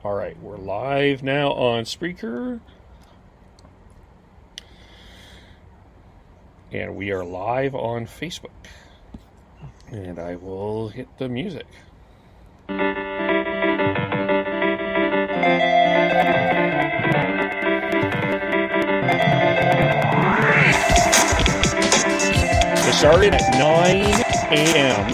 All right, we're live now on Spreaker. And we are live on Facebook. And I will hit the music. It started at 9 a.m.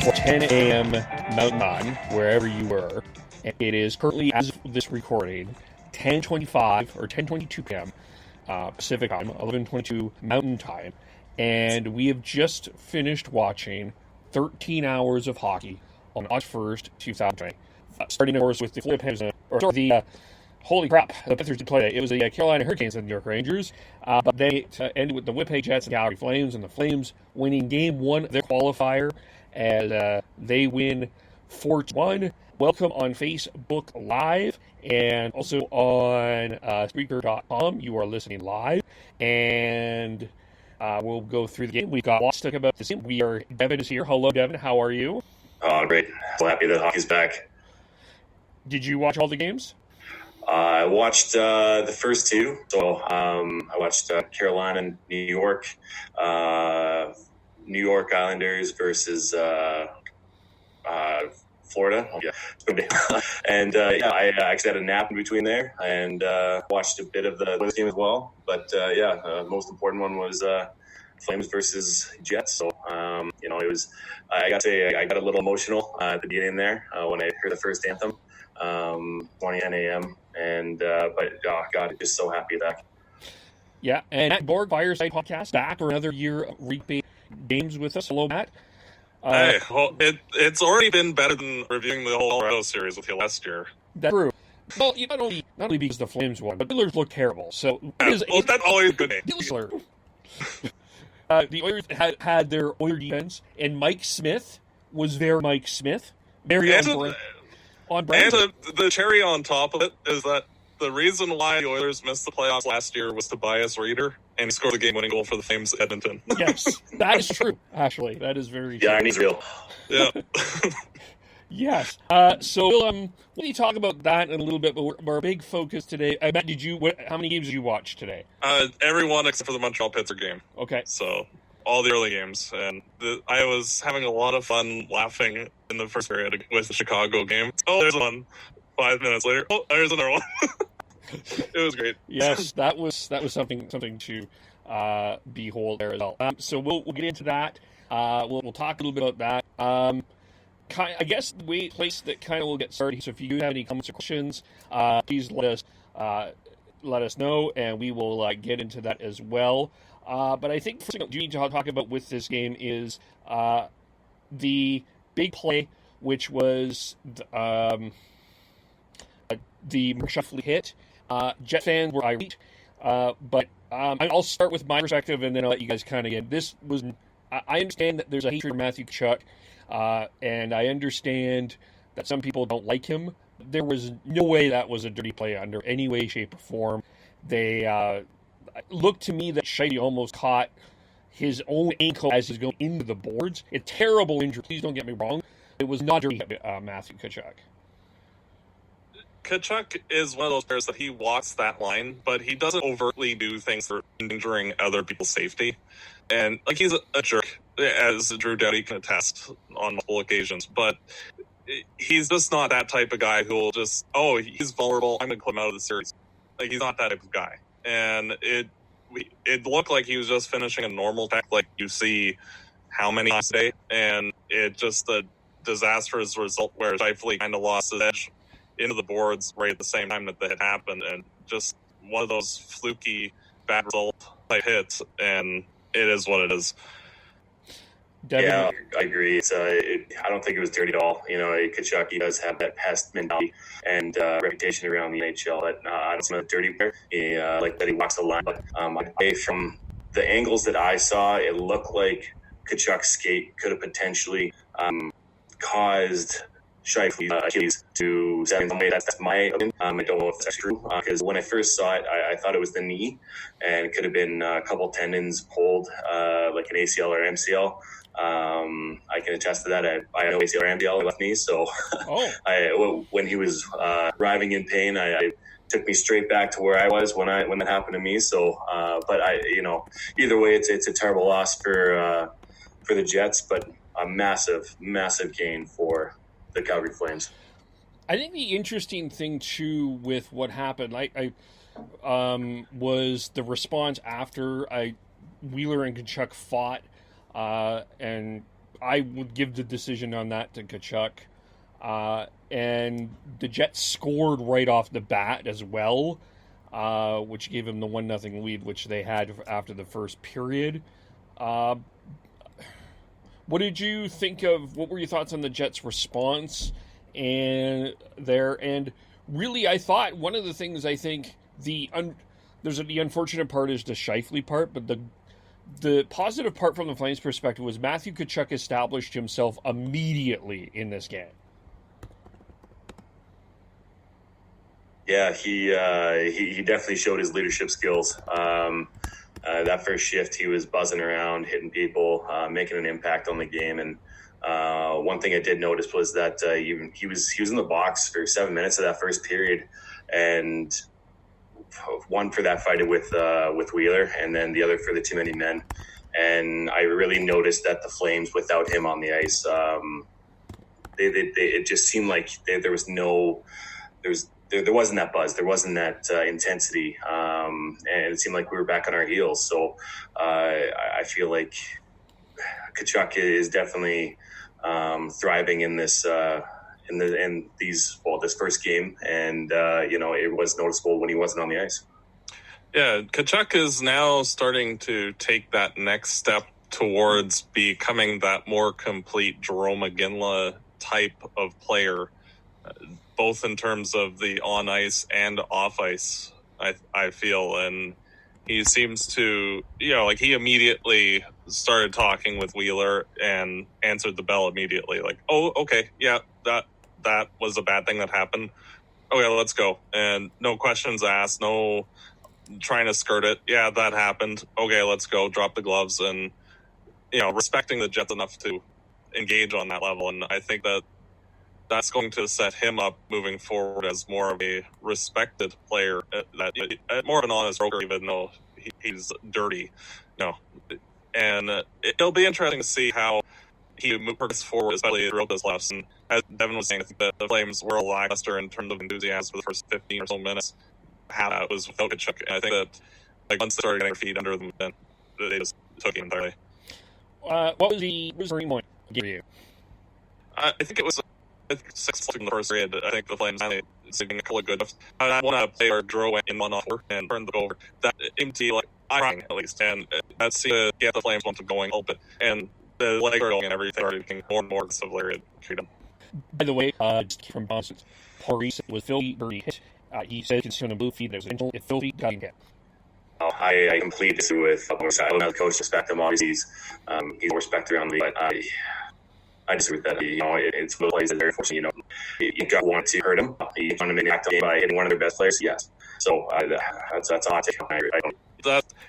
or 10 a.m. Mountain Time, wherever you were. And it is currently, as of this recording, 10:25 or 10:22 p.m. Pacific Time, 11:22 Mountain Time. And we have just finished watching 13 hours of hockey on August 1st, 2020. Starting, of course, with the Florida Panthers, holy crap, the Panthers did play. It was the Carolina Hurricanes and the New York Rangers, but they ended with the Winnipeg Jets and Calgary Flames, and the Flames winning Game 1 of their qualifier, and they win 4-1. Welcome on Facebook Live, and also on Spreaker.com. You are listening live, and we'll go through the game. We've got lots to talk about this game. Devin is here. Hello, Devin. How are you? Oh, great. So happy that hockey's back. Did you watch all the games? I watched the first two. So I watched Carolina and New York. New York Islanders versus Florida. Yeah. And I actually had a nap in between there and watched a bit of the game as well. But most important one was Flames versus Jets. So, it was, I got to say, I got a little emotional at the beginning there when I heard the first anthem, 10 a.m. And, God, just so happy that. Yeah, and Matt Duborg, Fireside Podcast, back for another year of repeat games with us. Hello, Matt. It's already been better than reviewing the whole Colorado series with you last year. That's true. Well, not only because the Flames won, but the Oilers look terrible. So that's always a good name. The Oilers had their Oiler defense, and Mike Smith was their Mike Smith. Very on brand. And the cherry on top of it is that the reason why the Oilers missed the playoffs last year was Tobias Reeder, and he scored the game-winning goal for the Flames at Edmonton. Yes, that is true, actually. That is very true. Yeah, and he's real. Yeah. Yes. So we'll talk about that in a little bit, but our big focus today, Matt, how many games did you watch today? Every one except for the Montreal-Pittsburgh game. Okay. So all the early games. And I was having a lot of fun laughing in the first period with the Chicago game. Oh, there's one. 5 minutes later, oh, there's another one. It was great. Yes, that was something to behold there as well. So we'll get into that. We'll talk a little bit about that. I guess the place that kind of will get started. So if you do have any comments or questions, please let us know, and we will get into that as well. But I think the first thing you need to talk about with this game is the big play, which was the Scheifele hit. Jet fans were irate, but I'll start with my perspective, and then I'll let you guys kind of get. This was. I understand that there's a hatred for Matthew Tkachuk, and I understand that some people don't like him. There was no way that was a dirty play under any way, shape, or form. They looked to me that Scheifele almost caught his own ankle as he's going into the boards. A terrible injury. Please don't get me wrong. It was not dirty, Matthew Tkachuk. Tkachuk is one of those players that he walks that line, but he doesn't overtly do things that are endangering other people's safety. And, he's a jerk, as Drew Doughty can attest on multiple occasions, but he's just not that type of guy who will just, he's vulnerable, I'm going to put him out of the series. He's not that type of guy. And it looked like he was just finishing a normal tech, like you see how many times a day, and it just a disastrous result where Scheifele kind of lost his edge into the boards right at the same time that had happened, and just one of those fluky bad result type hits, and it is what it is. Devin. Yeah, I agree. I don't think it was dirty at all. Tkachuk, he does have that pest mentality and reputation around the NHL, but I don't see him as a dirty player. He like that he walks the line. But from the angles that I saw, it looked like Tkachuk's skate could have potentially caused Scheifele Achilles to 7 way. That's my opinion. I don't know if that's true because when I first saw it, I thought it was the knee, and it could have been a couple tendons pulled, like an ACL or MCL. I can attest to that. I know ACL or MCL left knee, so when he was writhing in pain, I took me straight back to where I was when that happened to me. So, but either way, it's a terrible loss for the Jets, but a massive gain for the Calgary Flames. I think the interesting thing too with what happened, was the response after Wheeler and Tkachuk fought, and I would give the decision on that to Tkachuk. And the Jets scored right off the bat as well, which gave them the 1-0 lead, which they had after the first period. What did you think of? What were your thoughts on the Jets' response and really, I thought one of the things I think the unfortunate part is the Scheifele part, but the positive part from the Flames' perspective was Matthew Tkachuk established himself immediately in this game. Yeah, he definitely showed his leadership skills. That first shift, he was buzzing around, hitting people, making an impact on the game. And one thing I did notice was that he was in the box for 7 minutes of that first period, and one for that fight with Wheeler, and then the other for the too many men. And I really noticed that the Flames, without him on the ice, it just seemed like there wasn't that buzz, there wasn't that intensity, and it seemed like we were back on our heels. So I feel like Tkachuk is definitely thriving in this this first game, and it was noticeable when he wasn't on the ice. Yeah, Tkachuk is now starting to take that next step towards becoming that more complete Jarome Iginla type of player, both in terms of the on ice and off ice, I feel. And he seems to, he immediately started talking with Wheeler and answered the bell immediately. Like, oh, okay, yeah, that was a bad thing that happened. Okay, let's go. And no questions asked, no trying to skirt it. Yeah, that happened. Okay, let's go. Drop the gloves, and, respecting the Jets enough to engage on that level. And I think that's going to set him up moving forward as more of a respected player, more of an honest broker, even though he's dirty. And it'll be interesting to see how he moves forward, especially throughout this last. And as Devin was saying, I think that the Flames were a lackluster in terms of enthusiasm for the first 15 or so minutes. How that was without Tkachuk. And I think that once they started getting their feet under them, then they just took it entirely. What was the turning point for you? I think it was 6 in the first period. I think the Flames finally saving a couple of good. I want to play our draw in one off and turn the over. That empty, trying at least, and that seemed to get the Flames momentum going a little bit. And the leg going and everything started getting more and more aggressive. By the way, just from Johnson's, Paris was filthy hit. He said it's on a blue feed. There's an intentional. If filthy, got him hit. I completely disagree with I don't know the coach respect him. Obviously, he's more respect around me, but I disagree with that. It's one of the plays that very fortunate. You don't want to hurt him. You want to make an act by hitting one of their best players. Yes. So that's all I take.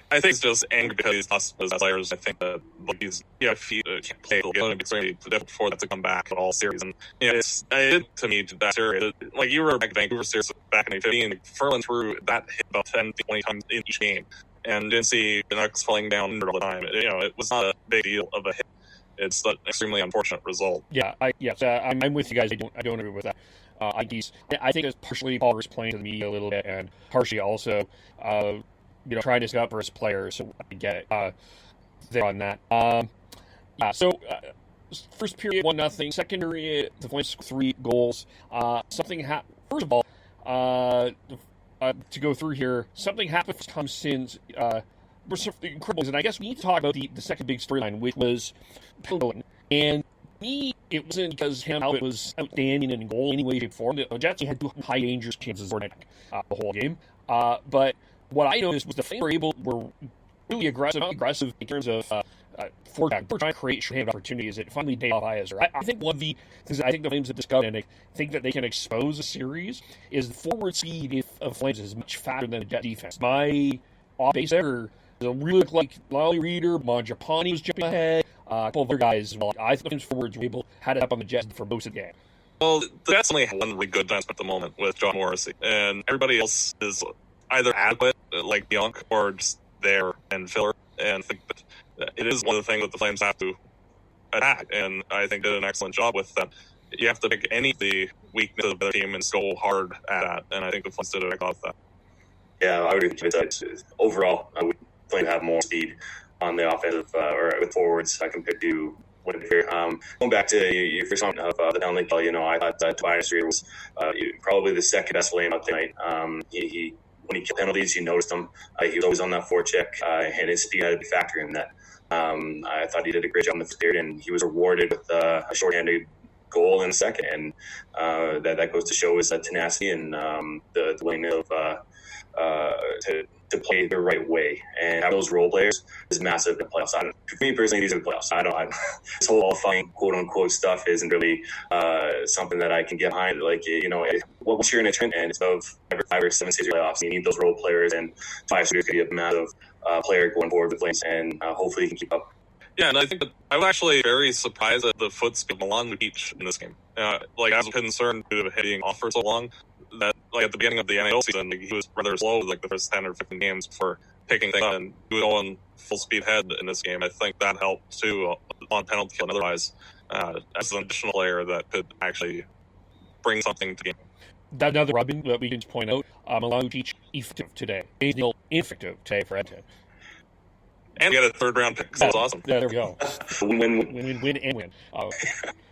I think it's just angry because he's lost his players. I think that he's if he can't play, it's going to be extremely difficult for that to come back at all series. And to me that series, like you were back in Vancouver series back in 2015, Ferland threw that hit about 10 to 20 times in each game, and didn't see the Canucks falling down all the time. It was not a big deal of a hit. It's an extremely unfortunate result. Yeah, I'm with you guys. I don't agree with that. I think it's partially Paul was playing to the media a little bit, and partially also, trying to stick up for his players. So I get it there on that. So first period 1-0. Second period, the Flames 3 goals. Something happened. First of all, to go through here, something happened first time since. Incredible, and I guess we need to talk about the second big storyline, which was Talbot. And me, it wasn't because Talbot was outstanding in goal in any way, shape, or form. The Jets had 2 high dangerous chances the whole game. But what I noticed was the Flames were really aggressive in terms of for trying to create shorthand opportunities. It finally paid off Isaac. I think one of the things I think the Flames have discovered, and I think that they can expose a series, is the forward speed of Flames is much faster than the Jet defense. My off-base there really looked like Lally Reeder, Mangiapane was jumping ahead, a couple of other guys. Well, I think the Flames forwards were able to had it up on the Jets for most of the game. Well, the Jets only have one really good defense at the moment with John Morrissey, and everybody else is either adequate, like Young, or just there and filler. And I think that it is one of the things that the Flames have to attack, and I think did an excellent job with that. You have to pick any of the weaknesses of the team and go hard at that, and I think the Flames did a good job of that. Yeah, I would agree with that. Overall, I would Flames have more speed on the offensive or with forwards compared to what here. Going back to your first one of the downlink, I thought that Tobias Reeder was probably the second best Laine out tonight. He when he killed penalties, you noticed him. He was always on that forecheck, and his speed had a big factor in that. I thought he did a great job in the first period, and he was rewarded with a shorthanded goal in the second. And that goes to show his tenacity and the willingness of to play the right way. And having those role players is massive in the playoffs. For me personally, these are the playoffs. This whole all-fine quote-unquote stuff isn't really something that I can get behind. Once you're in a trend and it's about 5 or 7 series playoffs, you need those role players, and 5 series could be a massive player going forward with Flames, and hopefully he can keep up. Yeah, and I think that I was actually very surprised at the foot speed of Milan Lucic in this game. I was concerned due to him being off for so long that, at the beginning of the NHL season, he was rather slow, the first 10 or 15 games before picking things up, and he was going full speed ahead in this game. I think that helped, too, on penalty kill and otherwise, as an additional player that could actually bring something to the game. Another Robin that we can point out, Milan Lucic effective today. Ineffective today for Edmonton. And get a third-round pick, so that's awesome. Yeah, there we go. Win.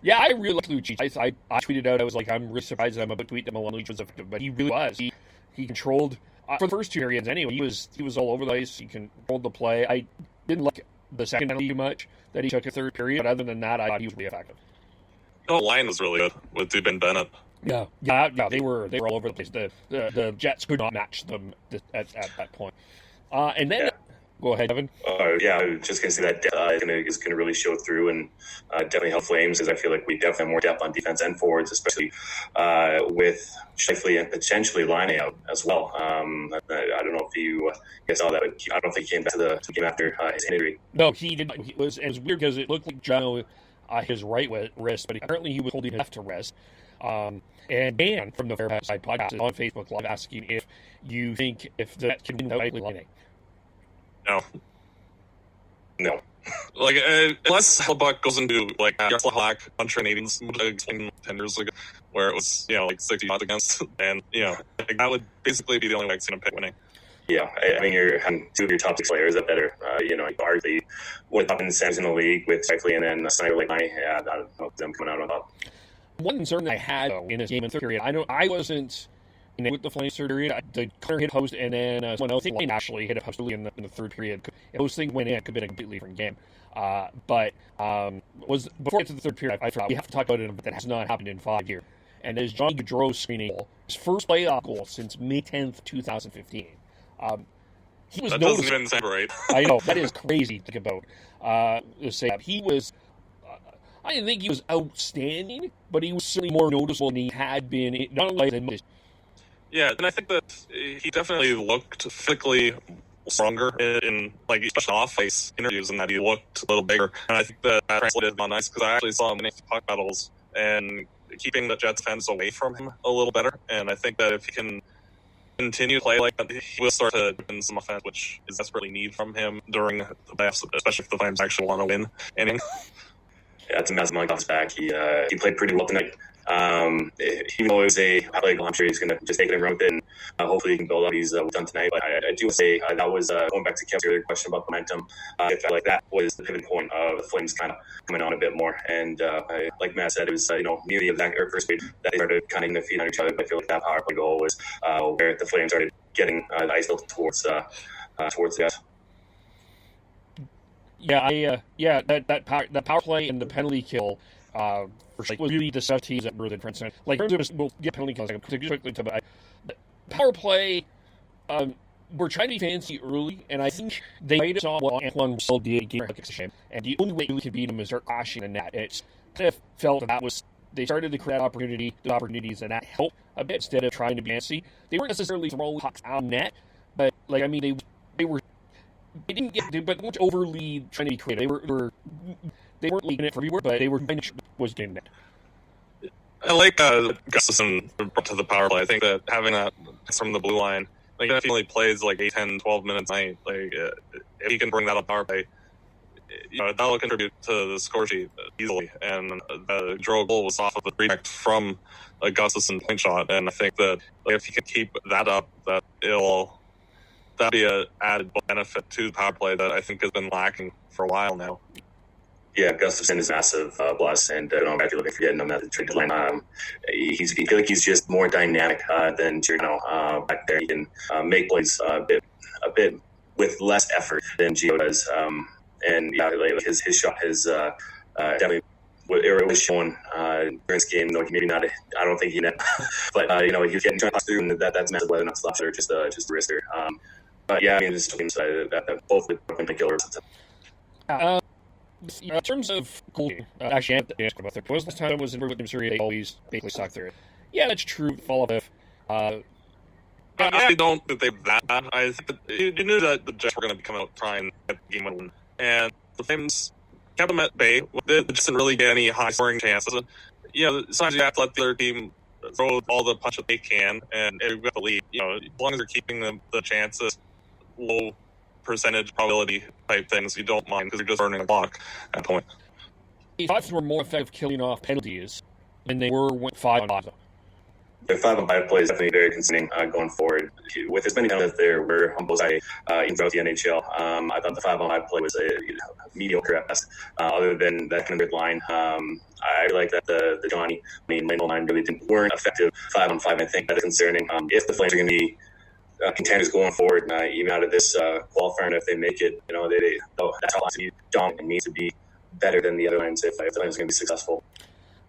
Yeah, I really like Lucic. I tweeted out, I was like, I'm really surprised I'm about to tweet that Milan Lucic was effective, but he really was. He controlled, for the first 2 periods anyway, he was all over the ice. He controlled the play. I didn't like the second penalty too much that he took the third period, but other than that, I thought he was really effective. Laine was really good with Devin Bennett. Yeah, they were all over the place. The Jets could not match them at that point. And then... Yeah. Go ahead, Devin. I was just going to say that is going to really show through and definitely help Flames, as I feel like we definitely have more depth on defense and forwards, especially with Scheifele and potentially Laine out as well. I don't know if you guys saw that, but I don't think he came back to the game after his injury. No, he did. It was weird because it looked like Jono his right wrist, but apparently he was holding his left to rest. And Dan from the Fireside Podcast is on Facebook Live asking if you think if that can win without Laine. No. Unless Talbot goes into Black Country Canadians, explained 10 years ago, where it was 60 odds against, and that would basically be the only way I've seen him pick winning. Yeah, I mean, you're having 2 of your top 6 players that better. Arguably one top in the Sens in the league with Scheifele, and then a sniper like Laine. I don't know them coming out on top. One concern I had in this game in the third period, I wasn't with the Flames third period. The Connor hit post, and then someone else, I think Laine actually hit a post early in the third period. If those things went in, it could have been a completely different game. Was before we get to the third period, I forgot we have to talk about it, but that has not happened in 5 years. And there's John Gaudreau's screening goal, his first playoff goal since May 10th, 2015. He was that doesn't even sound right. I know, that is crazy to think about. He was. I didn't think he was outstanding, but he was certainly more noticeable than he had been. Not only than most. Yeah, and I think that he definitely looked physically stronger in especially off-face interviews, and that he looked a little bigger. And I think that translated on ice, because I actually saw him winning puck battles and keeping the Jets fans away from him a little better. And I think that if he can continue to play like that, he will start to win some offense, which is desperately needed from him during the playoffs, especially if the Flames actually want to win inning. Yeah, it's a massive amount off his back. He played pretty well tonight. Even though it was a high leg, I'm sure he's going to just take it and run with it, and hopefully he can build up. He's done tonight. But I do say that was going back to Kevin's earlier question about momentum. I felt like that was the pivot point of the Flames kind of coming on a bit more. And like Matt said, it was nearly of that first period that they started kind of in their feet on each other. But I feel like that power play goal was where the Flames started getting the ice built towards the guys. That power play and the penalty kill was really the stuff teams that were the difference. We'll get penalty kills quickly to power play. were trying to be fancy early, and I think they might have saw what Antoine Roussel did against Game, and the only way we could beat them is start crashing the net. It's kind of felt that was they started to create opportunities, and that helped a bit instead of trying to be fancy. They weren't necessarily throwing pucks out net, but they weren't overly trying to be creative. They weren't leaking it everywhere, but they were kind of was getting it. I like Gustafson brought to the power play. I think that having that from the blue line, like if he only plays like 8, 10, 12 minutes a night, if he can bring that up power play, that'll contribute to the score sheet easily. And the draw goal was off of a redirect from a Gustafson point shot, and I think that if he can keep that up, that'll be an added benefit to the power play that I think has been lacking for a while now. Yeah, Gustafson is massive plus, and back to looking for getting him at the trade deadline. I feel like he's just more dynamic than Giordano back there. He can make plays a bit with less effort than Gio does. And yeah, like his shot has definitely it was shown during this game. Though maybe not, I don't think he net, but he was getting trying to pass through, and that's massive. Whether or not slap or just a wrister. But yeah, I mean, this team that both with killers. In terms of goaltending, actually, I have to ask about that. Was the time I was in with Missouri, they always basically sucked through it. Yeah, that's true. Follow up. I don't think they're that bad. I think that you knew that the Jets were going to be coming out trying to get the game win, and the Flames kept them at bay. They just didn't really get any high scoring chances. Sometimes you have to let the other team throw all the punch that they can, and if you've got the lead, as long as they're keeping the chances low percentage probability type things, you don't mind because you're just earning a block at that point. The Fives were more effective killing off penalties than they were 5-on-5. The 5-on-5 play is definitely very concerning going forward. With as many times as there were on both sides even throughout the NHL, I thought the 5-on-5 play was a mediocre at best. Other than that kind of good line, I like that the Johnny Laine line really weren't effective 5-on-5. I think that is concerning. If the Flames are going to be contenders going forward, even out of this qualifier, and if they make it, that top line to be dominant and needs to be better than the other lines if the line's going to be successful.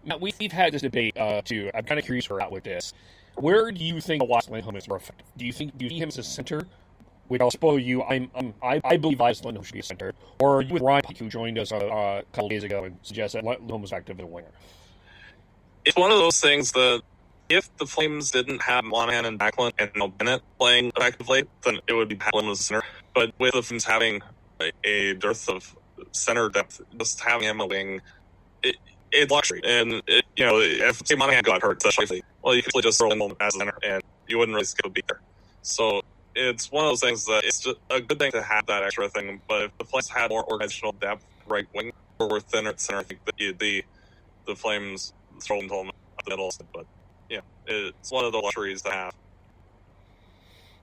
Now, we've had this debate, too. I'm kind of curious where we're at with this. Where do you think Lindholm is more effective? Do you see him as a center? Which I'll spoil you. I believe Lindholm should be a center. Or are you with Ryan Pike, who joined us a couple days ago and suggested that Lindholm was effective as a winger? It's one of those things that if the Flames didn't have Monahan and Backlund and Bennett playing effectively, then it would be Backlund as a center. But with the Flames having a dearth of center depth, just having him a wing, it's luxury. And, if say Monahan got hurt, especially, you could just throw him as a center and you wouldn't really skip a beat there. So it's one of those things that it's just a good thing to have that extra thing. But if the Flames had more organizational depth right wing or were thinner at center, I think that the Flames throw him up the middle. But yeah, it's one of the luxuries to have.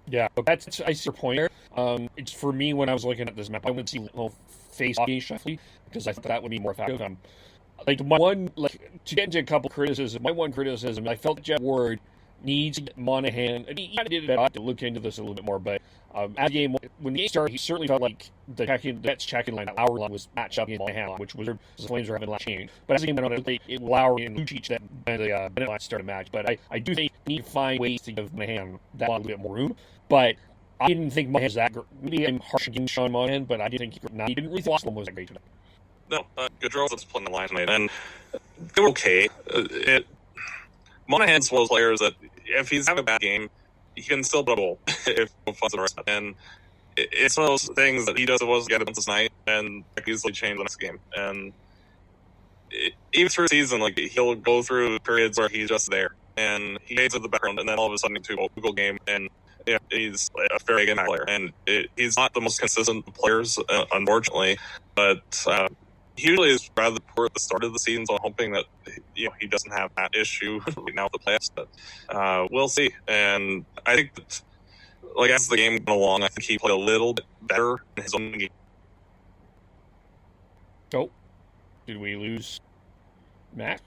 Yeah, I see your point there. It's for me, when I was looking at this map, I would see Lindholm face off against Scheifele because I thought that would be more effective. To get into a couple criticisms, my one criticism, I felt that Jeff Ward needs to get Monahan. I mean, he did it. I have to look into this a little bit more, but at the game, when the game started, he certainly felt like the Jets checking line, our line was matched up against Monahan line, which was the Flames were having last change. But as the game went on, it Lowry and Lucic that the Bennett line started a match. But I do think we need to find ways to give Monahan that a little bit more room. But I didn't think Monahan was that great. Maybe I'm harsh against Sean Monahan, but I didn't think he didn't really think was that great today. No, Gaudreau was playing the line tonight, and they were okay. Monahan's one of those players that if he's having a bad game, he can still put a goal if he finds the rest. And it's one of those things that he does get it once this night, and easily change the next game. And even through the season, he'll go through periods where he's just there, and he fades in the background, and then all of a sudden, into a goal game, and he's a very good player. And he's not the most consistent of players, unfortunately, but he usually is rather poor at the start of the season, so I'm hoping that he doesn't have that issue right now with the playoffs. But we'll see. And I think that, as the game went along, I think he played a little bit better in his own game. Oh, did we lose Matt?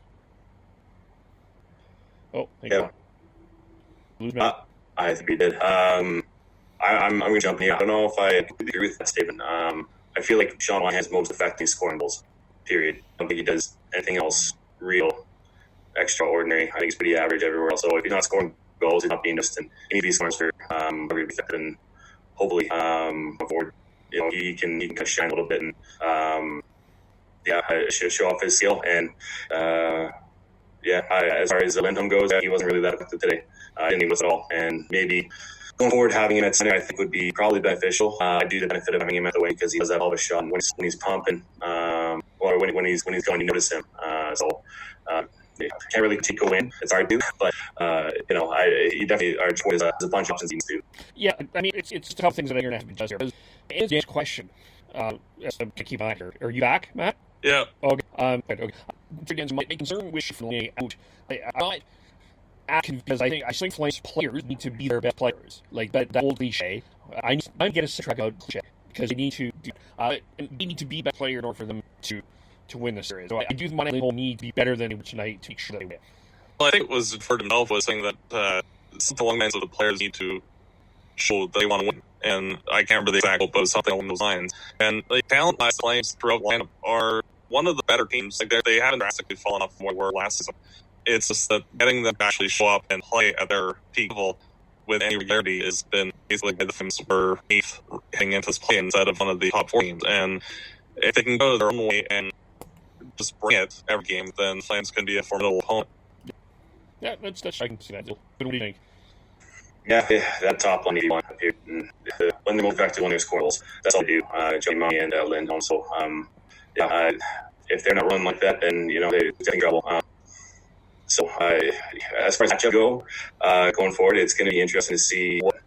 Oh, thank you. Lose Matt. I think we did. I'm going to jump in here. I don't know if I agree with that statement. I feel like Sean Monahan has most effective scoring goals, period. I don't think he does anything else real extraordinary. I think he's pretty average everywhere else. So if he's not scoring goals, he's not being just an easy scorer for every effective. And hopefully, forward, he can kind of shine a little bit and, show off his skill. And, as far as Lindholm goes, he wasn't really that effective today. Didn't even miss at all. And maybe going forward, having him at center, I think would be probably beneficial. I do the benefit of having him at the wing because he does have all the shot when he's pumping, or when he's going, you notice him. Can't really take a win. It's hard to do, but he definitely our choice has a bunch of options he needs to. Yeah, I mean it's tough things that you're gonna have to adjust here. It's Dan's question. To keep an eye here. Are you back, Matt? Yeah. Okay. Okay. Again, my concern with Scheifele out. I'm not asking because I think Flames players need to be their best players. Like that old cliche. I need to get a strikeout cliche because they need to be best player in order for them to win the series. So I do think they will need to be better than they were tonight to make sure they win. Well, I think it was for himself was saying that something along the lines of the players need to show that they want to win. And I can't remember the exact quote, but it was something along those lines. And talent-wise, Flames throughout the lineup are one of the better teams. Like they haven't drastically fallen off from where they were last season. It's just that getting them to actually show up and play at their peak level with any regularity has been basically the Flames were 8th heading into this play instead of one of the top 4 teams. And if they can go their own way and just bring it every game, then Flames can be a formidable opponent. Yeah, that's I can see that. What do you think? Yeah, that top line up here. When they move back to one of their score goals, that's all they do. Johnny Money and Lindholm. So, if they're not running like that, then they're in trouble. As far as matchup go, going forward, it's going to be interesting to see what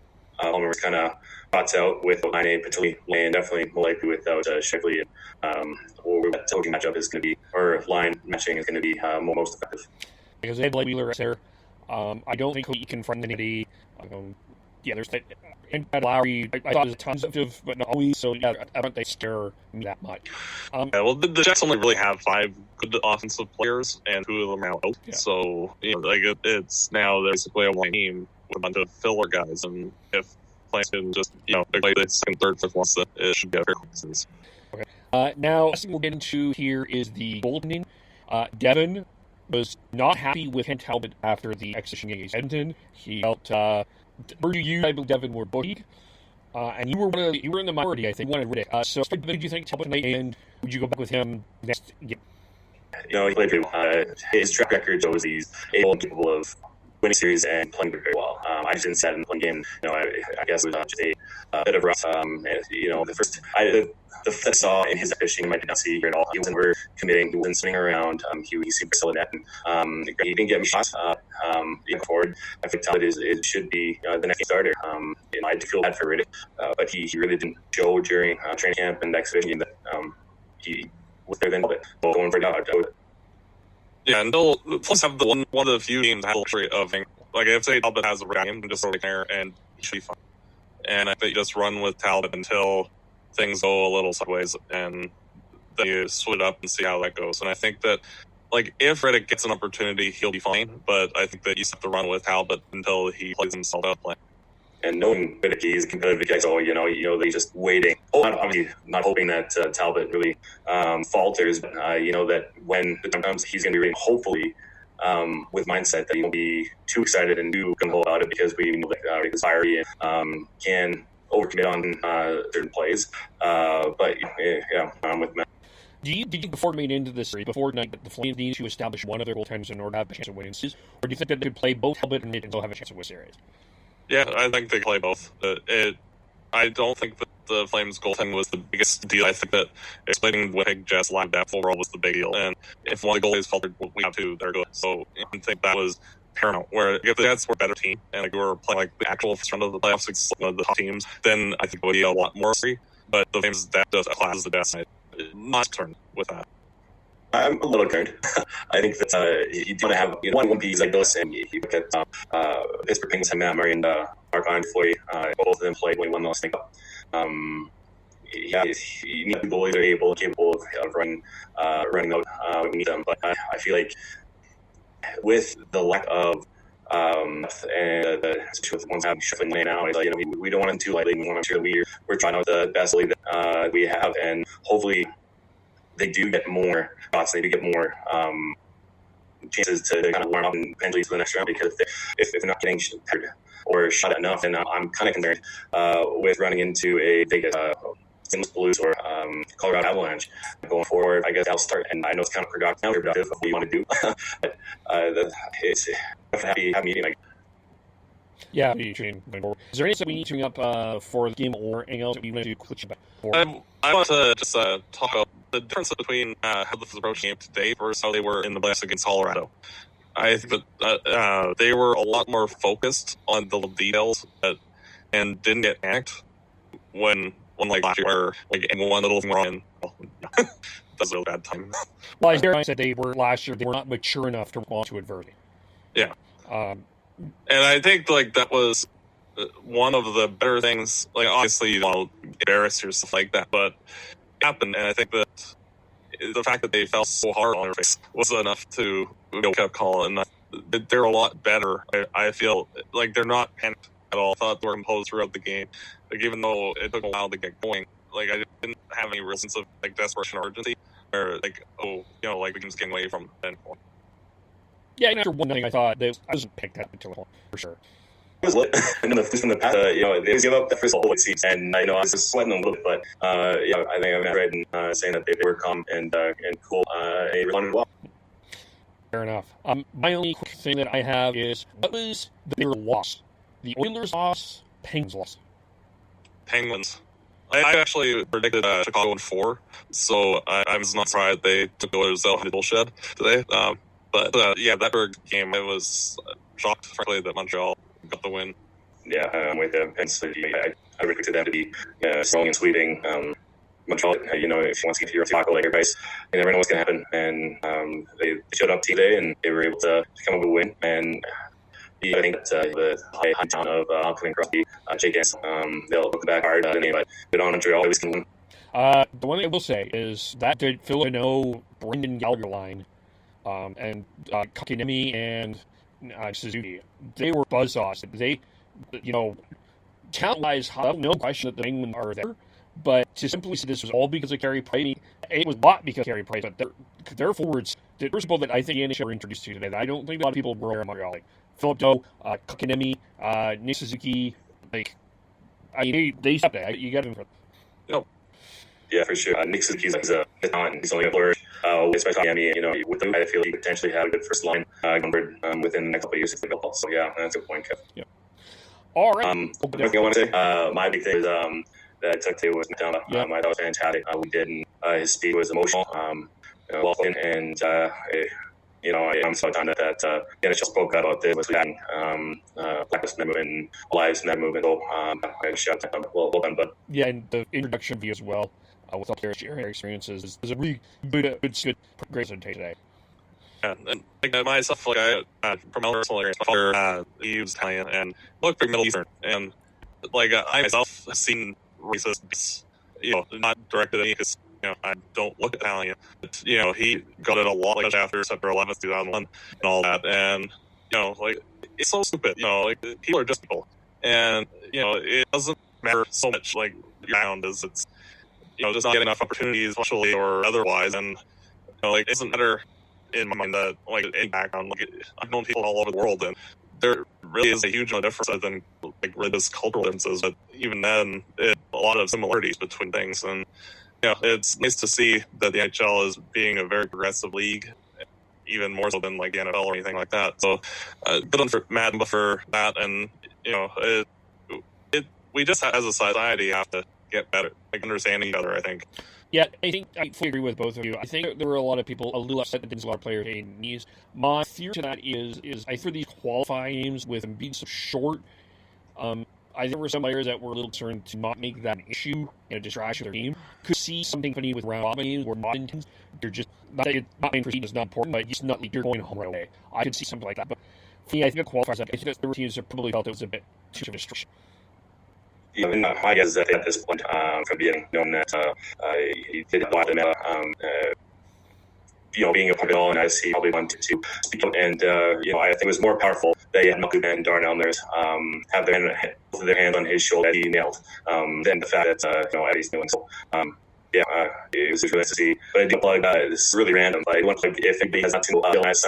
Ulmer's kind of thoughts out with Laine, particularly Laine, definitely more likely without Scheifele. Or that token matchup is going to be, or line matching is going to be most effective. Because they had Blake Wheeler right there. I don't think he can front anybody. There's that. And Lowry, I thought it was tons of, but not always. So I don't think they scare me that much. The Jets only really have 5 good offensive players, and 2 of them are out. Yeah. So it's now basically a one team with a bunch of filler guys, and if Flames can just play the second, third, fifth ones, it should be a fair series. Okay. Now, last thing we'll get into here is the goaltending. Devin was not happy with Talbot after the exhibition game against Edmonton. He felt you, I believe, Devin, were bullied, and you were in the minority, I think. You wanted Riddick. So, what did you think Talbot tonight, and would you go back with him next game? He played very well. His track record shows he's able and capable of winning series and playing very well. I just didn't see that in the playing game. I guess it was just a bit of rough. The first the I saw in his fishing, I did not see here at all. He wasn't over committing. He wasn't swinging around. He seemed still in that. He didn't get me shots. Going forward, I think Talbot it should be the next starter. I do feel bad for Riddick, but he really didn't show during training camp and exhibition that he was there then. But going for Talbot. Yeah, and they'll plus have one of the few teams that have the luxury of if say Talbot has a game, just throw it there and he should be fine. And I think you just run with Talbot until things go a little sideways, and then you split up and see how that goes. And I think that if Riddick gets an opportunity, he'll be fine. But I think that you have to run with Talbot until he plays himself out playing. And knowing Riddick, he's a competitive guy, so they're just waiting. Obviously, not hoping that Talbot really falters, but that when the time comes, he's going to be ready. Hopefully, with mindset that he won't be too excited and too gung-ho about it, because we know that Riddick is fiery and can overcommit on certain plays. But I'm with Matt. Do you think before going into this series, before tonight, that the Flames need to establish one of their goaltenders in order to have a chance of winning series, or do you think that they could play both Talbot and still have a chance of winning series? Yeah, I think they play both. I don't think that the Flames goaltending was the biggest deal. I think that explaining Winnipeg Jets line depth overall was the big deal. And if one of the goalies faltered, we have 2, they're good. So I think that was paramount. Where if the Jets were a better team and we were playing the actual first round of the playoffs against one of the top teams, then I think it would be a lot more free. But the Flames that does class is the best. I'm not concerned with that. I'm a little concerned. I think that you want to have one piece like this, and you look at Pittsburgh Penguins and Matt Murray and Marc-Andre Fleury. Both of them played when we won those things. You need the goalies are capable of running out when we need them. But I feel like with the lack of and the situation with ones having Scheifele Laine now, we don't want them too lightly. We want to make sure we're trying out the best league that we have, and hopefully they do get more shots. They do get more chances to kind of warm up and potentially to the next round, because if they're not getting paired or shot enough, then I'm kind of concerned with running into a Vegas St. Louis Blues or Colorado Avalanche going forward. I guess I'll start, and I know it's kind of counterproductive of what you want to do, but it's a happy meeting. Yeah, is there anything we need to bring up for the game or anything else that we want to click back for? I want to just talk about the difference between how the Flames approached the game today versus how they were in the playoffs against Colorado. I think that they were a lot more focused on the little details and didn't get panicked when like last year, where like one little thing wrong, that's a real bad time. Well, as Darren said, they were last year. They were not mature enough to respond to adversity. Yeah. And I think like that was one of the better things. Like obviously you don't embarrass yourself like that, but it happened. And I think that the fact that they fell so hard on their face was enough to wake up call. And they're a lot better. I feel like they're not panicked at all. I thought they were composed throughout the game. Like even though it took a while to get going, like I didn't have any real sense of like desperation or urgency, or like like we can just get away from it. Yeah, and after one night, I thought that I wasn't picked up until for sure. It was lit. And then in the past, they give up the first goal, it seems, and I was just sweating a little bit, but I think I've read saying that they were calm and cool. They responded well. Fair enough. My only quick thing that I have is what was their loss? The Oilers lost, Penguins lost. Penguins. I actually predicted Chicago in 4, so I was not surprised they took the Oilers out of the bullshit today. But that Berg game, I was shocked, frankly, that Montreal got the win. Yeah, I'm with them. I predicted them to be strong and sweeping. Montreal, if you want to get your tackle like your guys, you never know what's going to happen. And they showed up today, and they were able to come up with a win. And I think that the high town of Auckland, Crosby, Jake they'll look back hard today, but on Montreal, always can win. The one thing I will say is that did Phil Brendan Gallagher line. And Kotkaniemi and Suzuki, they were buzzsaws. They, talent-wise, no question that the Penguins are there, but to simply say this was all because of Carey Price, it was not because of Carey Price, but their forwards, the first of all that I think the NHL were introduced to today, that I don't think a lot of people were aware of Montreal, like Philip Doe, Kotkaniemi, Nick Suzuki, they stepped it. You got him for Yep. Yeah, for sure. Nick Suzuki's a talent. He's only a player. Especially, with them, I feel he potentially have a good first line numbered within the next couple of years if they build. So, yeah, that's a good point, Kev. Yeah. All right. Another thing I want to say, my big thing is that I took to was down. I thought it was fantastic. We did, and his speed was emotional, well played, and I'm so done that the NHL spoke about this was having Black Lives Matter movement, lives in that movement. So, I shout out well done, but yeah, and the introduction view as well. With all their experiences, is a really good, great presentation today. Yeah, and like myself, like I from my personal experience, my father he was Italian and looked very Middle Eastern, and like I myself have seen racist, not directed at me because I don't look Italian, but he got it a lot like after September 11th, 2001, and all that, and like it's so stupid, like people are just people, and it doesn't matter so much like around as it's. Just not getting enough opportunities, socially or otherwise, and it doesn't matter in my mind that any background. I've known people all over the world, and there really is a huge amount of difference than religious cultural differences. But even then, a lot of similarities between things, and it's nice to see that the NHL is being a very progressive league, even more so than the NFL or anything like that. So, good on for Matt for that, and we just as a society have to get better, understanding each other, I think. Yeah, I think I fully agree with both of you. I think there were a lot of people a little upset that there's a lot of players taking knees. My theory to that is I think these qualifying games with them being so short, I think there were some players that were a little concerned to not make that an issue and a distraction of their game. Could see something funny with round robin games where not intense. They're just not main proceed is not important, but it's not like you're going home right away. I could see something like that. But for me, I think it qualifies that. I think that there were teams that probably felt it was a bit too much of a distraction. Even my guess is that at this point, from being known that he did a lot of being a part of it all, and as he probably wanted to speak up. And I think it was more powerful that he had Malcolm and Darnell Nurse have both of their hands on his shoulder that he nailed than the fact that Eddie's doing. So yeah, it was really nice to see. But I do plug, this is really random, but I want to plug, if anybody has not seen the last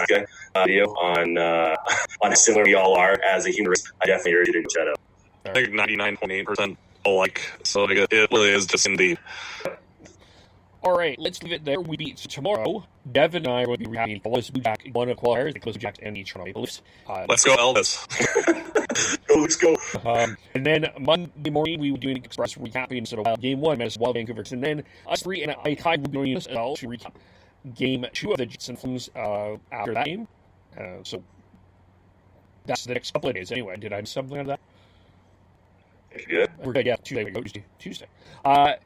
video on how similar we all are as a human race, I definitely urge you to check it out. I think 99.8% alike, so it really is just in the... All right, let's leave it there. We beat tomorrow. Devin and I will be recapping Elvis Blue Jack, one of qualifiers, the Blue Jacks, and the Toronto Maple Leafs. Let's go, Elvis. Let's go. And then Monday morning, we will do an express recapping instead of Game 1, Minnesota Wild, Vancouver. And then us three and I will be doing this as well to recap Game 2 of the Jets and Flames after that game. So that's the next couple of days. Anyway, did I miss something on that? Yeah. We're good, yeah. Tuesday. How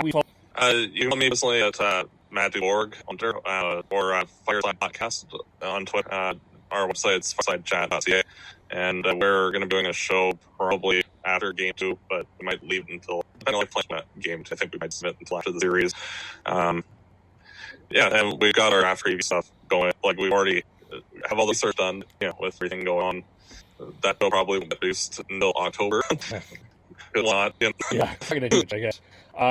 we follow? You can meet us at Matt Duborg on Twitter or Fireside Podcast on Twitter. Our website's firesidechat.ca, and we're going to be doing a show probably after Game 2, but we might leave it until, depending on playing that Game 2, I think we might submit until after the series. Yeah, and we've got our after stuff going. Like, we've already have all the research done, with everything going on. That show probably won't get released until October. Good lot. Yeah, I'm going to do it, I guess.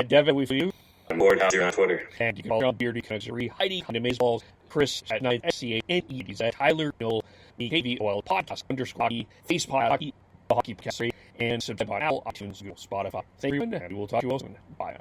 Devin, we for you. I'm bored out here on Twitter. And you can follow Beardy Connectory, Heidi, on Amazeballs, Chris at 9 SCANEDZ, Tyler, Bill, the KVOL Podcast, _ Facepod, Hockey, the Hockey Podcast, and subscribe on Apple, iTunes, Google, Spotify. Thank you, and we will talk to you all soon. Bye.